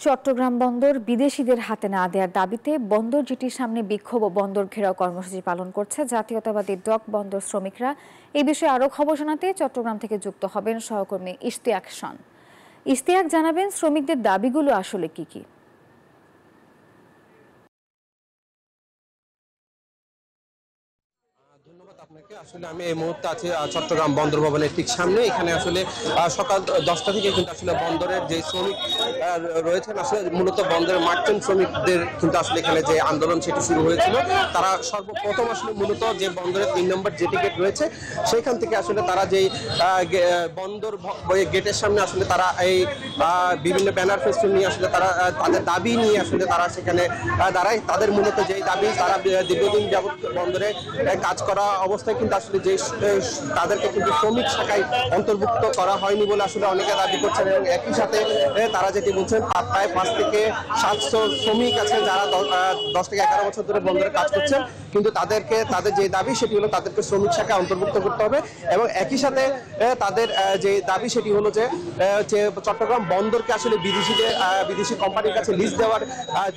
চট্টগ্রাম বন্দর বিদেশিদের হাতে না দেওয়ার দাবিতে বন্দর জেটির সামনে বিক্ষোভ ও বন্দর ঘেরাও কর্মসূচি পালন করছে জাতীয়তাবাদী ডক বন্দর শ্রমিকরা। এই বিষয়ে আরও খবর জানাতে চট্টগ্রাম থেকে যুক্ত হবেন সহকর্মী ইশতিয়াক শান। ইশতিয়াক, জানাবেন শ্রমিকদের দাবিগুলো আসলে কি কি? ধন্যবাদ আপনাকে। আসলে আমি এই মুহূর্তে আছি চট্টগ্রাম বন্দর ভবনের ঠিক সামনে। এখানে আসলে সকাল 10টা থেকে কিন্তু আসলে বন্দরের যে শ্রমিক রয়েছেন, আসলে মূলত বন্দরের মার্চেন্ট শ্রমিকদের কিন্তু আসলে এখানে যে আন্দোলন সেটি শুরু হয়েছিল। তারা সর্বপ্রথম আসলে মূলত যে বন্দরের 3 নম্বর জেটি গেট রয়েছে সেখান থেকে আসলে তারা যেই বন্দর গেটের সামনে আসলে তারা এই বিভিন্ন ব্যানার ফেস্টুন নিয়ে আসলে তারা তাদের দাবি নিয়ে আসলে তারা সেখানে দাঁড়ায়। তাদের মূলত যেই দাবি, তারা দীর্ঘদিন যাবৎ বন্দরে কাজ করা অবস্থায় কিন্তু আসলে যে তাদেরকে কিন্তু শ্রমিক শাখায় অন্তর্ভুক্ত করা হয়নি বলে আসলে অনেকে দাবি করছেন। এবং একই সাথে তারা যেটি বলছেন, প্রায় 5 থেকে 700 শ্রমিক আছেন যারা 10 থেকে 11 বছর ধরে বন্দরে কাজ করছেন, কিন্তু তাদের যে দাবি সেটি হলো তাদেরকে শ্রমিক শাখায় অন্তর্ভুক্ত করতে হবে। এবং একই সাথে তাদের যে দাবি সেটি হলো যে চট্টগ্রাম বন্দরকে আসলে বিদেশি কোম্পানির কাছে লিজ দেওয়ার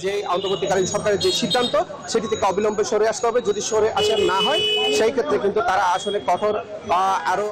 যে অন্তর্বর্তীকালীন সরকারের যে সিদ্ধান্ত সেটি থেকে অবিলম্বে সরে আসতে হবে। যদি সরে আসা না হয় সেই ক্ষেত্রে কিন্তু তারা আসলে কঠোর আরো